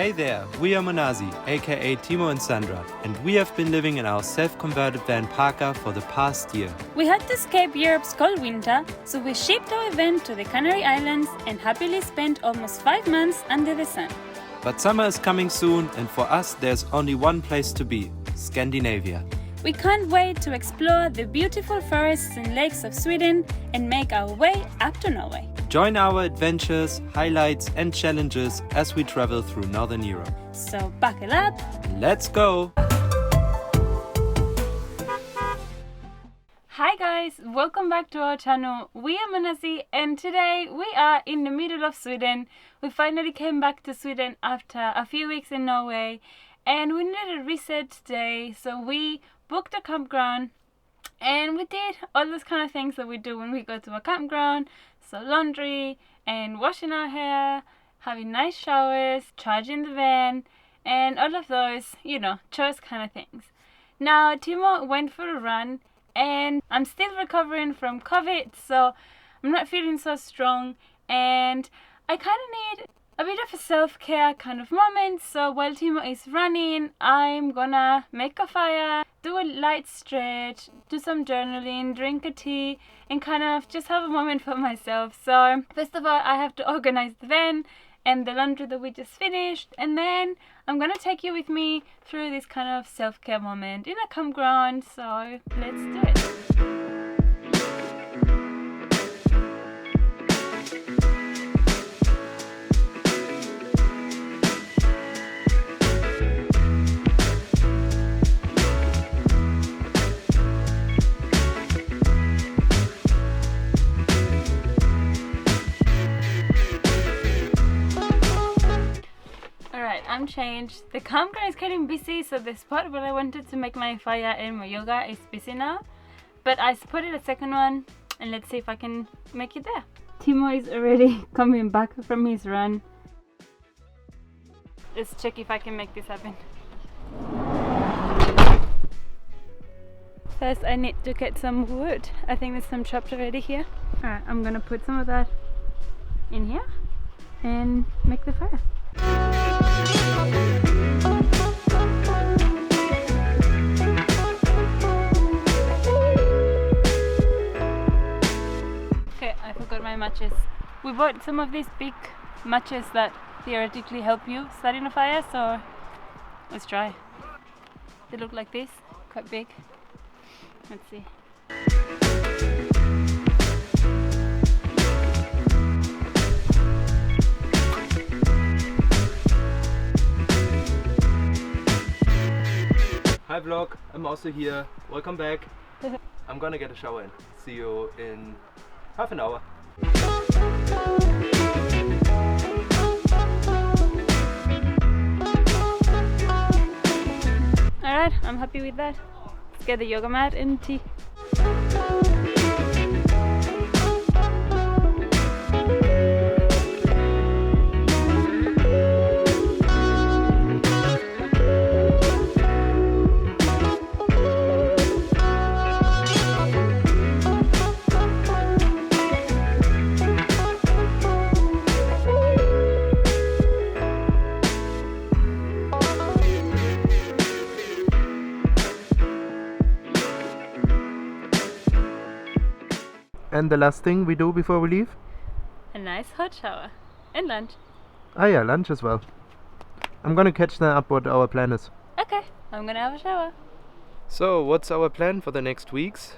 Hey there, we are Monazi, aka Timo and Sandra, and we have been living in our self-converted van Parka for the past year. We had to escape Europe's cold winter, so we shipped our van to the Canary Islands and happily spent almost 5 months under the sun. But summer is coming soon, and for us there's only one place to be, Scandinavia. We can't wait to explore the beautiful forests and lakes of Sweden and make our way up to Norway. Join our adventures, highlights and challenges as we travel through Northern Europe. So buckle up. Let's go! Hi guys, welcome back to our channel. We are Monazi and today we are in the middle of Sweden. We finally came back to Sweden after a few weeks in Norway and we needed a reset today, so we booked a campground and we did all those kind of things that we do when we go to a campground. So laundry and washing our hair, having nice showers, charging the van, and all of those, chores kind of things. Now, Timo went for a run, and I'm still recovering from COVID, so I'm not feeling so strong, and I kind of need a bit of a self-care kind of moment. So while Timo is running, I'm gonna make a fire, do a light stretch, do some journaling, drink a tea, and kind of just have a moment for myself. So first of all, I have to organize the van and the laundry that we just finished, and then I'm gonna take you with me through this kind of self-care moment in a campground. So let's do it. I'm changed. The campground is getting busy, so the spot where I wanted to make my fire and my yoga is busy now. But I spotted a second one, and let's see if I can make it there. Timo is already coming back from his run. Let's check if I can make this happen. First I need to get some wood. I think there's some chopped already here. Alright, I'm gonna put some of that in here and make the fire. Okay, I forgot my matches. We bought some of these big matches that theoretically help you starting a fire, so let's try. They look like this, quite big. Let's see. Hi vlog, I'm also here. Welcome back. I'm gonna get a shower in. See you in half an hour. Alright, I'm happy with that. Let's get the yoga mat and tea. And the last thing we do before we leave? A nice hot shower and lunch. Ah yeah, lunch as well. I'm gonna catch them up what our plan is. Okay, I'm gonna have a shower. So, what's our plan for the next weeks?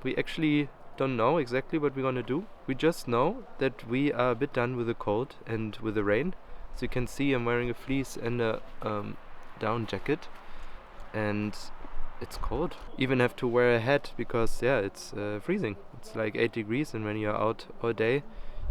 We actually don't know exactly what we're gonna do. We just know that we are a bit done with the cold and with the rain. As you can see, I'm wearing a fleece and a down jacket, and it's cold. Even have to wear a hat because it's freezing. It's like 8 degrees, and when you're out all day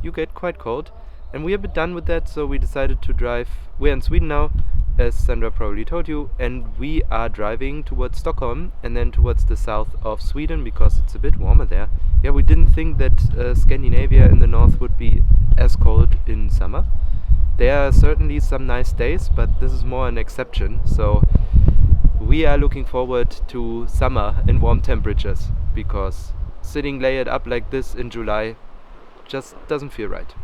you get quite cold, and we're a bit done with that, so we decided to drive. We're in Sweden now, as Sandra probably told you, and we are driving towards Stockholm and then towards the south of Sweden because it's a bit warmer there. Yeah, we didn't think that Scandinavia in the north would be as cold in summer. There are certainly some nice days, but this is more an exception, so we are looking forward to summer in warm temperatures, because sitting layered up like this in July just doesn't feel right.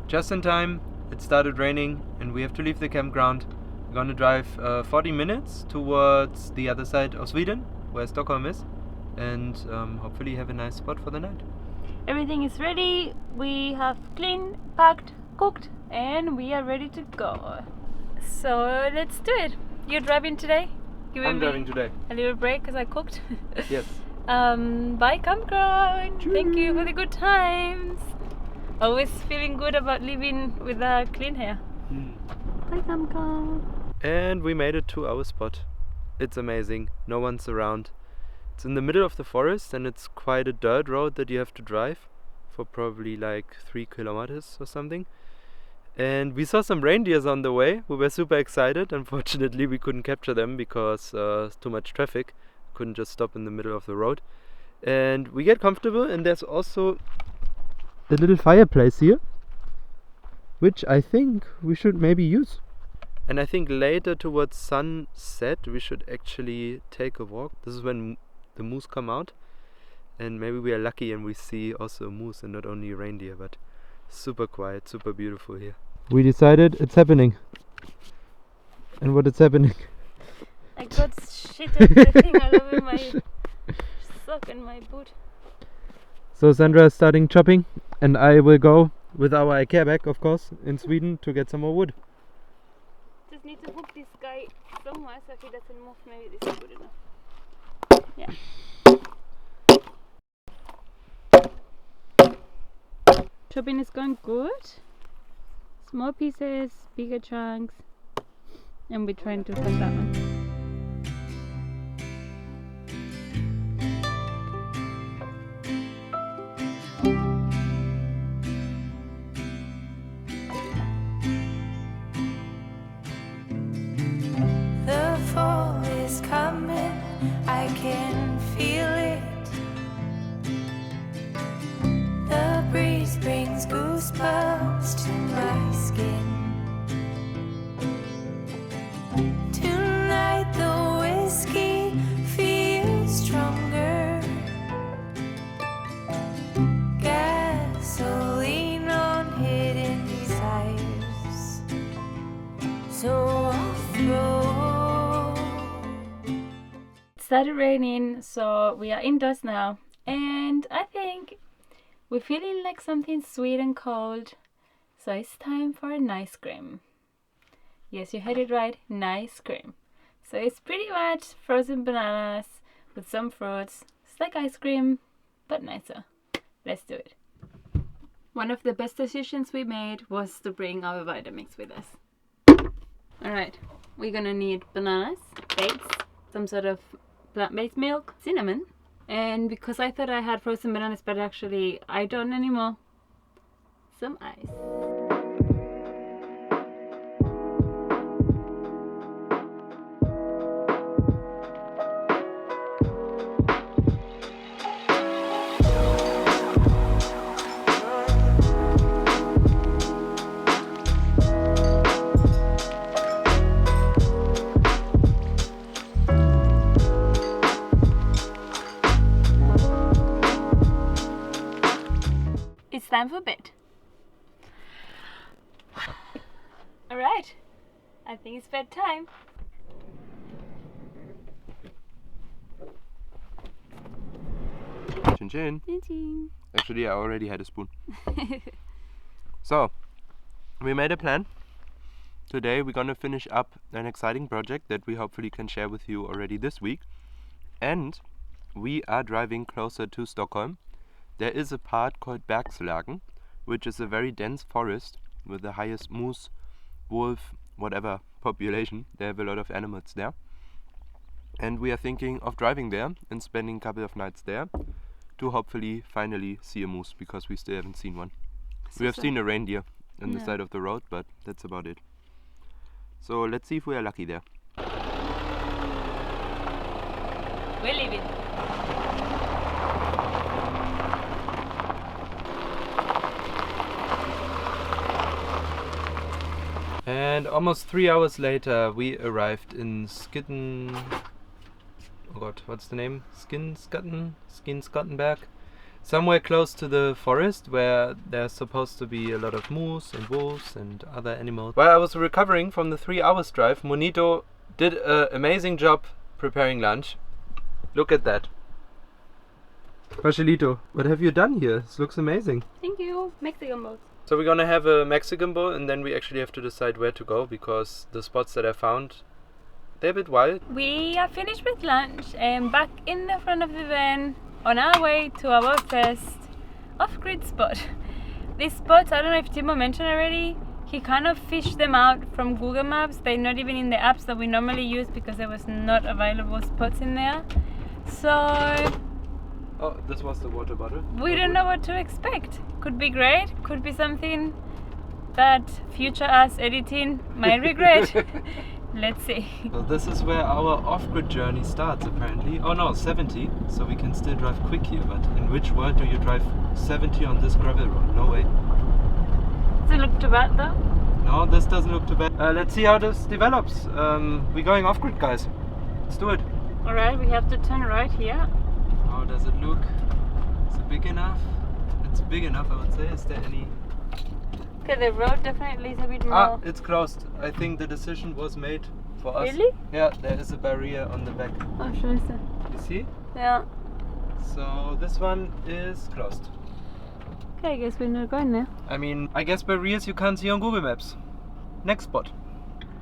Just in time, it started raining and we have to leave the campground. We're gonna drive 40 minutes towards the other side of Sweden, where Stockholm is, and hopefully have a nice spot for the night. Everything is ready. We have cleaned, packed, cooked, and we are ready to go. So let's do it. You're driving today? I'm driving today. A little break because I cooked. Yes. Bye campground. Thank you for the good times. Always feeling good about living with clean hair. Bye campground. And we made it to our spot. It's amazing. No one's around. It's in the middle of the forest and it's quite a dirt road that you have to drive for probably like 3 kilometers or something. And we saw some reindeers on the way. We were super excited. Unfortunately, we couldn't capture them because too much traffic. Couldn't just stop in the middle of the road. And we get comfortable, and there's also a little fireplace here, which I think we should maybe use. And I think later towards sunset we should actually take a walk. This is when the moose come out, and maybe we are lucky and we see also a moose and not only a reindeer, but super quiet, super beautiful here. We decided it's happening. And what is happening? I got shit everything all over my sock and my boot. So Sandra is starting chopping and I will go with our IKEA bag, of course, in Sweden to get some more wood. Just need to hook this guy somewhere so he doesn't move. Maybe this is good enough. Yeah. Chopping is going good. Small pieces, bigger chunks, and we're trying to cut that one. The fall is coming, I can feel it. The breeze brings goosebumps to my skin. Tonight the whiskey feels stronger. Gasoline on hidden desires. So I'll throw. It started raining, so we are indoors now, and I think we're feeling like something sweet and cold, so it's time for an ice cream. Yes, you heard it right, nice cream. So it's pretty much frozen bananas with some fruits. It's like ice cream, but nicer. Let's do it. One of the best decisions we made was to bring our Vitamix with us. Alright, we're gonna need bananas, dates, some sort of plant-based milk, cinnamon, and because I thought I had frozen bananas, but actually I don't anymore, some ice. It's time for bed. Alright, I think it's bedtime. Chin chin. Chin-chin. Actually, I already had a spoon. So, we made a plan. Today we're gonna finish up an exciting project that we hopefully can share with you already this week. And we are driving closer to Stockholm. There is a part called Bergslagen, which is a very dense forest with the highest moose, wolf, whatever population. They have a lot of animals there. And we are thinking of driving there and spending a couple of nights there to hopefully finally see a moose, because we still haven't seen one. We have seen a reindeer on the side of the road, but that's about it. So let's see if we are lucky there. We're leaving. And almost 3 hours later we arrived in Skitten... Oh god, what's the name? Skinscottenberg? somewhere close to the forest where there's supposed to be a lot of moose and wolves and other animals. While I was recovering from the 3 hours drive, Monito did an amazing job preparing lunch. Look at that. Pashelito, what have you done here? This looks amazing. Thank you. Mexican boat. So we're gonna have a Mexican bowl and then we actually have to decide where to go because the spots that I found, they're a bit wild. We are finished with lunch and back in the front of the van on our way to our first off-grid spot. These spots, I don't know if Timo mentioned already, he kind of fished them out from Google Maps. They're not even in the apps that we normally use because there was not available spots in there. So Oh, this was the water bottle. we don't know what to expect. Could be great, could be something that future us editing might regret. Let's see. So this is where our off-grid journey starts apparently. Oh no, 70, so we can still drive quick here, but in which world do you drive 70 on this gravel road? No way. Does it look too bad though? No, this doesn't look too bad. Let's see how this develops. We're going off-grid, guys. Let's do it. Alright, we have to turn right here. How does it look? Is it big enough? It's big enough, I would say. Is there any... Okay, the road definitely is a bit more... Ah, it's closed. I think the decision was made for us. Really? Yeah, there is a barrier on the back. Oh, scheiße. You see? Yeah. So this one is closed. Okay, I guess we're not going there. I mean, I guess barriers you can't see on Google Maps. Next spot.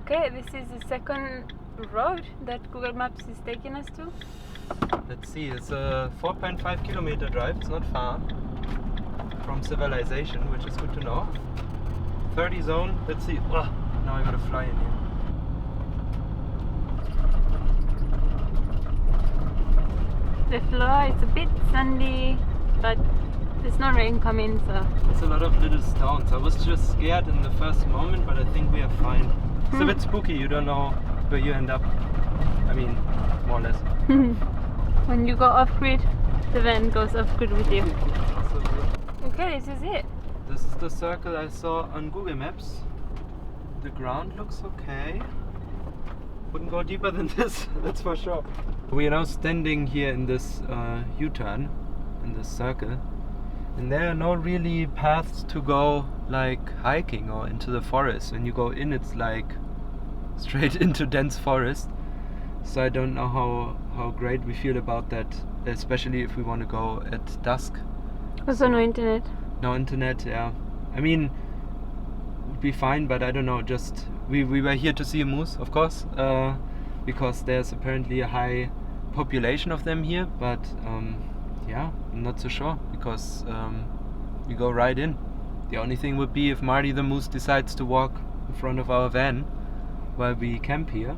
Okay, this is the second road that Google Maps is taking us to. Let's see, it's a 4.5 kilometer drive. It's not far from civilization, which is good to know. 30 zone. Let's see. Oh, now I gotta fly in here. The floor is a bit sandy, but there's no rain coming, so... There's a lot of little stones. I was just scared in the first moment, but I think we are fine. It's a bit spooky. You don't know where you end up. I mean, more or less. When you go off-grid, the van goes off-grid with you. Okay, this is it. This is the circle I saw on Google Maps. The ground looks okay. Wouldn't go deeper than this, that's for sure. We are now standing here in this U-turn, in this circle. And there are no really paths to go like hiking or into the forest. When you go in, it's like straight into dense forest. So I don't know how great we feel about that, especially if we want to go at dusk. Also no internet. No internet, yeah. I mean, would be fine, but I don't know. Just we were here to see a moose, of course, because there's apparently a high population of them here. But yeah, I'm not so sure because we go right in. The only thing would be if Marty the moose decides to walk in front of our van while we camp here.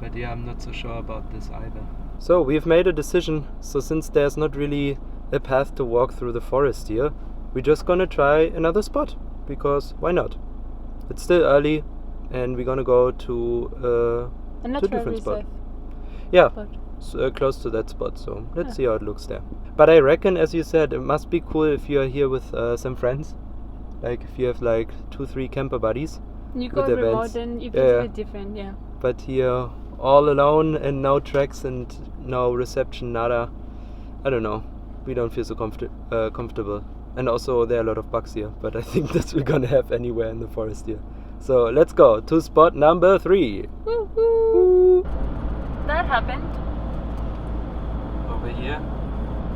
But yeah, I'm not so sure about this either. So we've made a decision. So since there's not really a path to walk through the forest here, we're just gonna try another spot because why not? It's still early and we're gonna go to a different spot. Yeah, close to that spot, so let's see how it looks there. But I reckon, as you said, it must be cool if you're here with some friends. Like if you have like 2-3 camper buddies. You go with remote and it feels a bit different, yeah. But here, all alone and no tracks and no reception, nada. I don't know. We don't feel so comfortable. And also there are a lot of bugs here, but I think that's we're gonna have anywhere in the forest here. So let's go to spot number 3. Woo-hoo. That happened. Over here.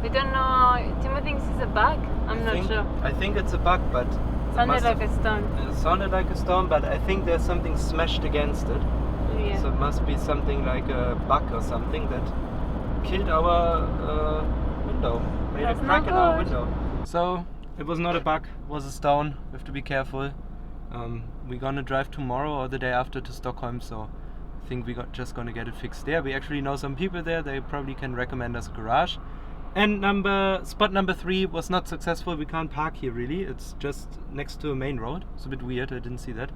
We don't know. Timo thinks it's a bug. I'm not sure. I think it's a bug, but Sounded like a stone. It sounded like a stone, but I think there's something smashed against it. Yeah. So it must be something like a bug or something that killed our window. Made That's a crack not in our good. window. So it was not a bug, it was a stone. We have to be careful. We're gonna drive tomorrow or the day after to Stockholm, so I think we're just gonna get it fixed there. We actually know some people there, they probably can recommend us a garage. And spot number 3 was not successful. We can't park here really. It's just next to a main road. It's a bit weird, I didn't see that.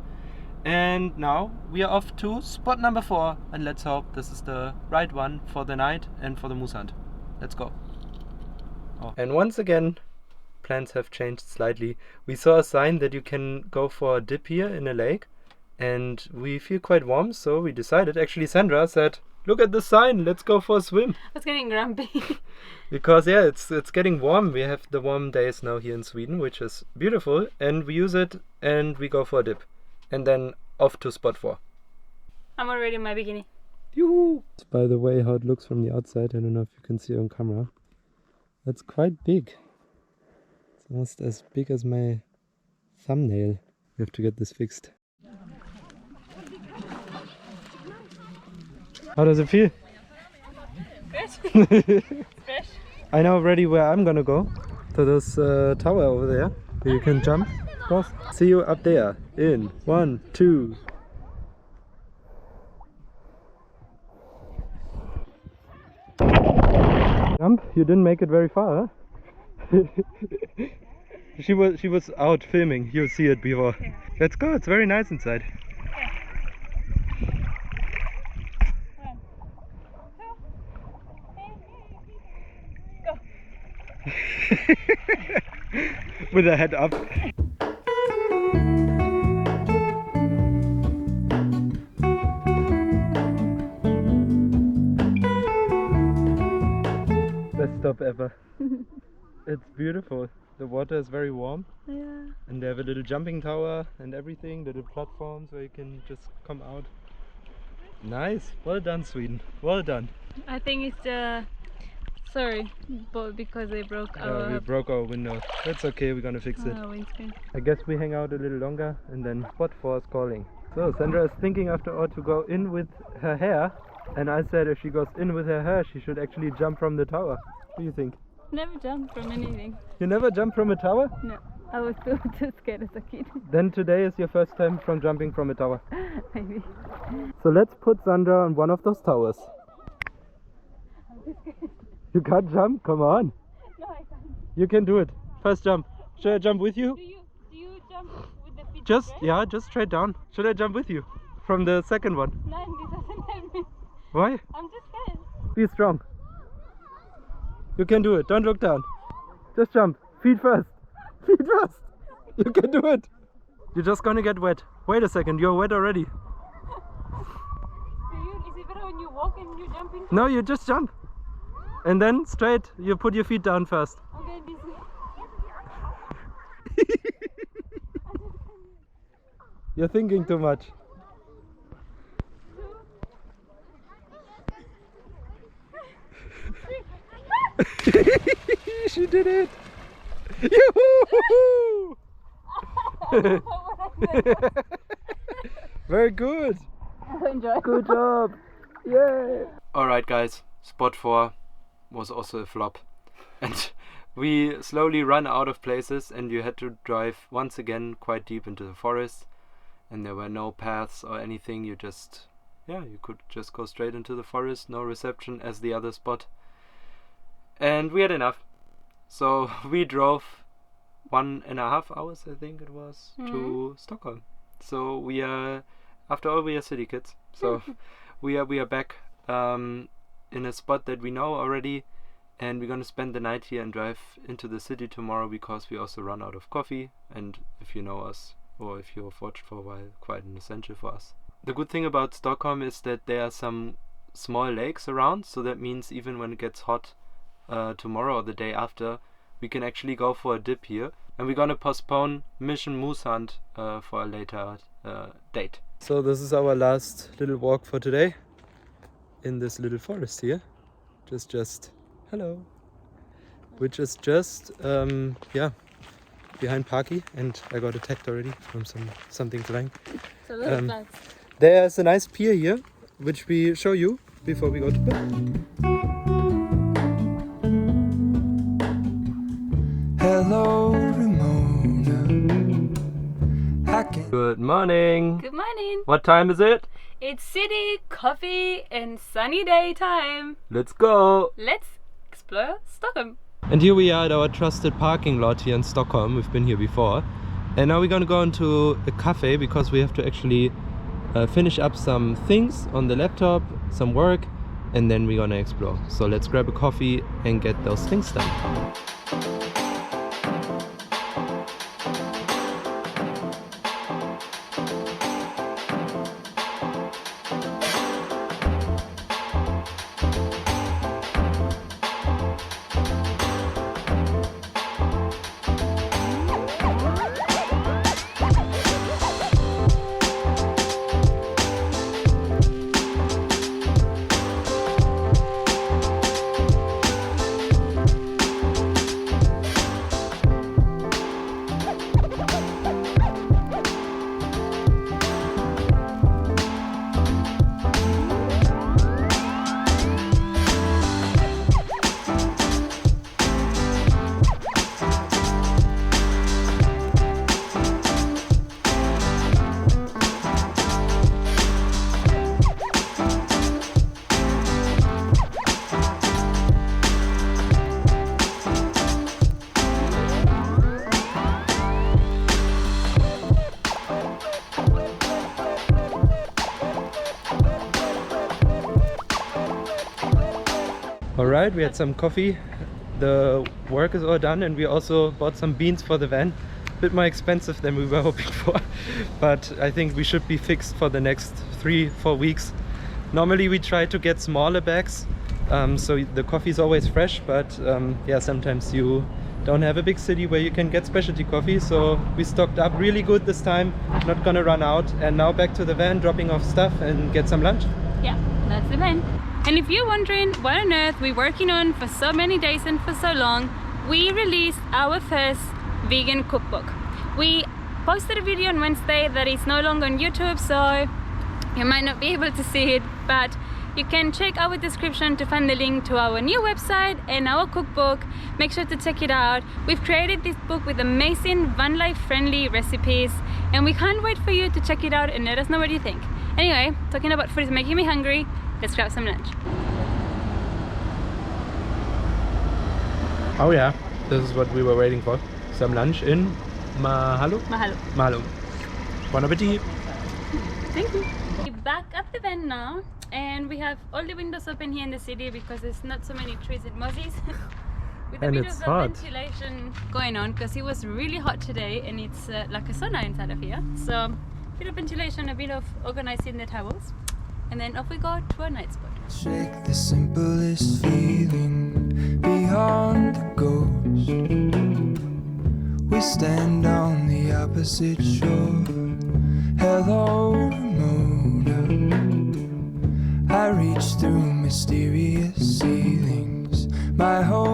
And now we are off to spot number 4, and let's hope this is the right one for the night and for the moose hunt. Let's go. Oh. And once again, plans have changed slightly. We saw a sign that you can go for a dip here in a lake, and we feel quite warm, so we decided. Actually, Sandra said, Look at the sign. Let's go for a swim. I was getting grumpy. Because yeah, it's getting warm. We have the warm days now here in Sweden, which is beautiful, and we use it and we go for a dip, and then off to spot 4. I'm already in my bikini. Yoo-hoo! By the way, how it looks from the outside, I don't know if you can see on camera. That's quite big. It's almost as big as my thumbnail. We have to get this fixed. How does it feel? Fresh. I know already where I'm gonna go. To this tower over there. Where you can jump. Of course. See you up there. In 1, 2. Jump. You didn't make it very far, huh? She was out filming. You'll see it before. Let's go. It's very nice inside. With her head up. Best stop ever. It's beautiful. The water is very warm. Yeah. And they have a little jumping tower and everything, little platforms where you can just come out. Nice. Well done, Sweden. Well done. I think it's the... Sorry, but because they broke We broke our window. That's okay, we're gonna fix it. windscreen. I guess we hang out a little longer and then spot 4 is calling. So Sandra is thinking after all to go in with her hair, and I said if she goes in with her hair she should actually jump from the tower. What do you think? Never jumped from anything. You never jumped from a tower? No, I was too scared as a kid. Then today is your first time from jumping from a tower. Maybe. So let's put Sandra on one of those towers. You can't jump? Come on. No, I can't. You can do it. First jump. Should I jump with you? Do you jump with the feet? Just, straight? yeah, just straight down. Should I jump with you? From the second one. No, this doesn't help me. Why? I'm just scared. Be strong. You can do it. Don't look down. Just jump. Feet first. Feet first. You can do it. You're just gonna get wet. Wait a second. You're wet already. Is it better when you walk and you jump into? No, you just jump. And then straight, you put your feet down first. Okay, this is... You're thinking too much. She did it! Yoo-hoo! Very good! Enjoy. Good job! Yay! Alright guys, spot 4 was also a flop. And we slowly run out of places and you had to drive once again quite deep into the forest. And there were no paths or anything, you just... yeah, you could just go straight into the forest, no reception as the other spot. And we had enough. So we drove 1.5 hours, I think it was, to Stockholm. So we are, after all, we are city kids. So we are back in a spot that we know already, and we're gonna spend the night here and drive into the city tomorrow because we also run out of coffee. And if you know us, or if you've watched for a while, quite an essential for us. The good thing about Stockholm is that there are some small lakes around, so that means even when it gets hot tomorrow or the day after, we can actually go for a dip here. And we're gonna postpone Mission Moose Hunt for a later date. So this is our last little walk for today in this little forest here. Just hello, which is just yeah, behind Parky, and I got attacked already from something flying. So look, lads. There's a nice pier here, which we show you before we go to bed. Hello, Ramona. Good morning. Good morning. What time is it? It's city, coffee, and sunny day time. Let's go. Let's explore Stockholm. And here we are at our trusted parking lot here in Stockholm. We've been here before. And now we're gonna go into a cafe because we have to actually finish up some things on the laptop, some work, and then we're gonna explore. So let's grab a coffee and get those things done. Alright, we had some coffee. The work is all done, and we also bought some beans for the van. A bit more expensive than we were hoping for, but I think we should be fixed for the next 3-4 weeks. Normally we try to get smaller bags, so the coffee is always fresh, but yeah, sometimes you don't have a big city where you can get specialty coffee, so we stocked up really good this time, not gonna run out. And now back to the van, dropping off stuff and get some lunch. Yeah, that's the plan. And if you're wondering what on earth we're working on for so many days and for so long, we released our first vegan cookbook. We posted a video on Wednesday that is no longer on YouTube, so you might not be able to see it, but you can check our description to find the link to our new website and our cookbook. Make sure to check it out. We've created this book with amazing van life friendly recipes, and we can't wait for you to check it out and let us know what you think. Anyway, talking about food is making me hungry. Let's grab some lunch. Oh yeah, this is what we were waiting for. Some lunch in Mahalo? Mahalo. Mahalo. Bon appetit! Thank you. We're back at the van now, and we have all the windows open here in the city because there's not so many trees and mozzies. With a And bit it's of hot. ventilation going on because it was really hot today, and it's like a sauna inside of here. So a bit of ventilation, a bit of organizing the towels, and then off we go to our night spot. Shake the simplest feeling beyond the ghost. We stand on the opposite shore. Hello, Ramona. I reach through mysterious ceilings. My whole